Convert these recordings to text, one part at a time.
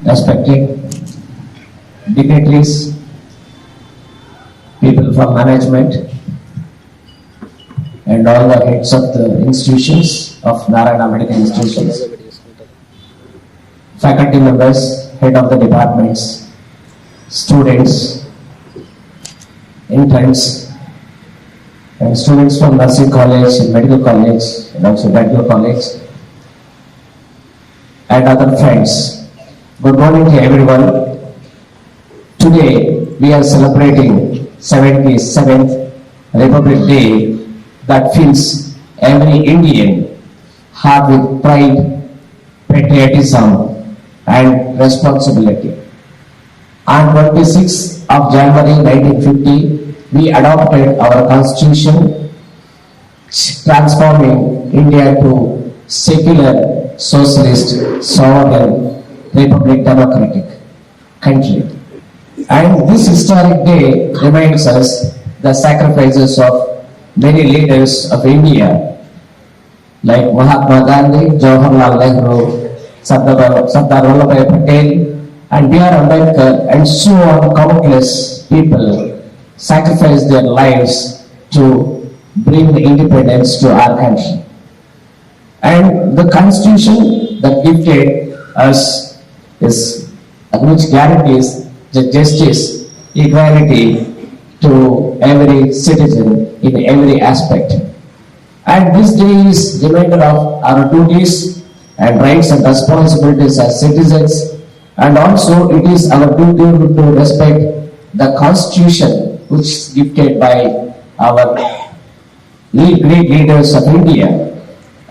respected dignitaries, people from management, and all the heads of the institutions of Narayana Medical Institutions, faculty members, head of the departments, students, interns, and students from nursing college, and medical college, and also dental college, and other friends. Good morning to everyone. Today we are celebrating 77th Republic Day that fills every Indian heart with pride, patriotism, and responsibility. On 26th of January 1950, we adopted our constitution, transforming India to secular, socialist, sovereign, republic, democratic country. And this historic day reminds us the sacrifices of many leaders of India, like Mahatma Gandhi, Jawaharlal Nehru, Sardar Vallabhbhai Patel, and B.R. Ambedkar, and so on. Countless people sacrificed their lives to bring the independence to our country. And the constitution that gifted us is, which guarantees the justice, equality to every citizen in every aspect. And this day is reminder of our duties and rights and responsibilities as citizens, and also it is our duty to respect the constitution which is gifted by our great leaders of India.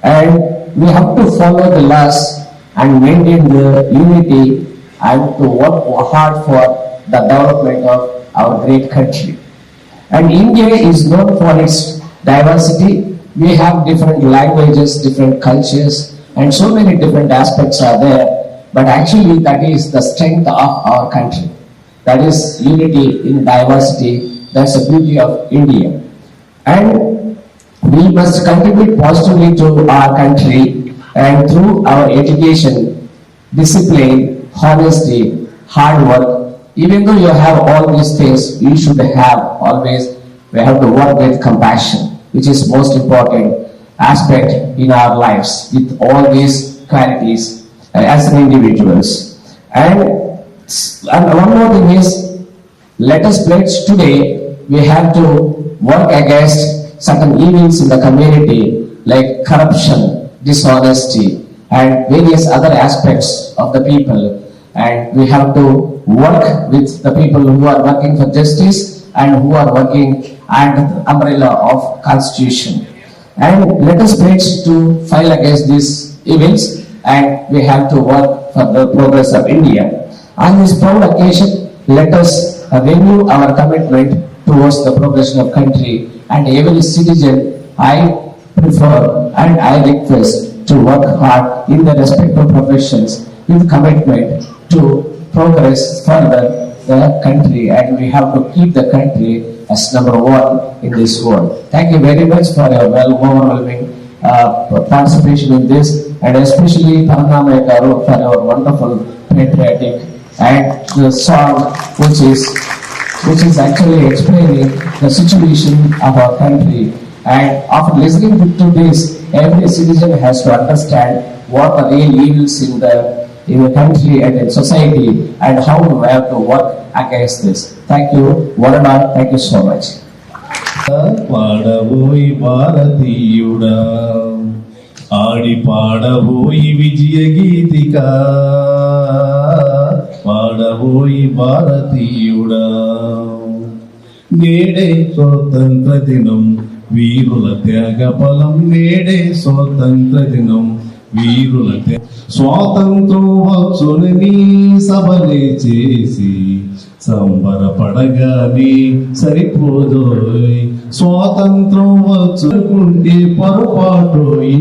And we have to follow the laws and maintain the unity and to work hard for the development of our great country. And India is known for its diversity. We have different languages, different cultures, and so many different aspects are there. But actually that is the strength of our country. That is unity in diversity. That's the beauty of India. And we must contribute positively to our country, and through our education, discipline, honesty, hard work. Even though you have all these things, you should have always, we have to work with compassion, which is most important aspect in our lives, with all these qualities as individuals. And one more thing is, let us pledge today, we have to work against certain evils in the community like corruption, dishonesty, and various other aspects of the people. And we have to work with the people who are working for justice and who are working under the umbrella of constitution. And let us pledge to fight against these evils, and we have to work for the progress of India. On this proud occasion, let us renew our commitment towards the progression of country, and every citizen I prefer and I request to work hard in the respective professions with commitment to progress further the country, and we have to keep the country as number one in this world. Thank you very much for your overwhelming participation in this, and especially Paranamaya Garu for your wonderful patriotic and the song which is actually explaining the situation of our country. And after listening to this, every citizen has to understand what are the real evils in the country and in society, and how we have to work against this. Thank you, Varana. Thank you so much. పాడబోయి భారతీయుడా, ఆడి పాడబోయి విజయ గీతిక, పాడబోయి భారతీయుడా. నేడే స్వతంత్ర దినం, వీరుల త్యాగ ఫలం. నేడే స్వతంత్ర దినం, వీరుల స్వాతంత్రం వచ్చునని సభలే చేసి సంబరపడగానే సరిపోదోయ్. స్వాతంత్రం వచ్చుకుంటే పొరపాటోయి,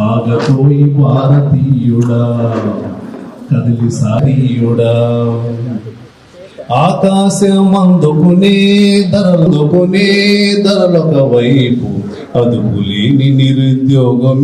ఆగపోయి భారతీయుడా, కదిలి సారీయుడా. ఆకాశం అందుకునే ధరలొక వైపు, అదుపులేని నిరుద్యోగం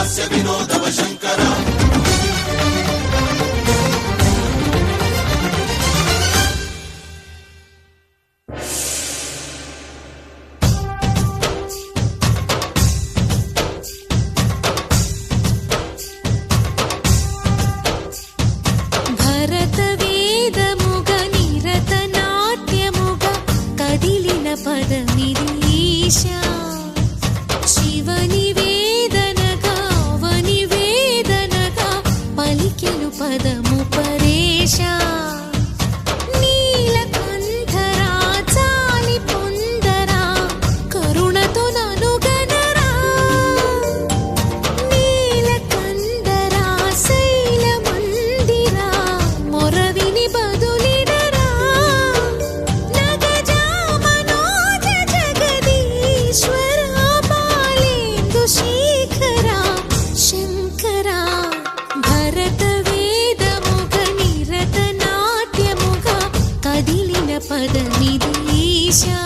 హాస్య వినోదవ శంకర భరత వేదముగ నిరత నాట్యముగ కదిలిన పదమిది ఈశా శివని వేదనగా అవని వేదనగా పలికెను పదము పరేశా నీలకంఠరా చాలి పొందరా కరుణతో ననుగనరా నీలకంఠరా శైల మందిరా మొరవిని బదులిడరా నగజా మనోజ జగదీశ్వరా బాలేందు శేఖరా శంకరా భరత వేదముగ నిరత నాట్యముగ కదిలిన పదమిది ఈశా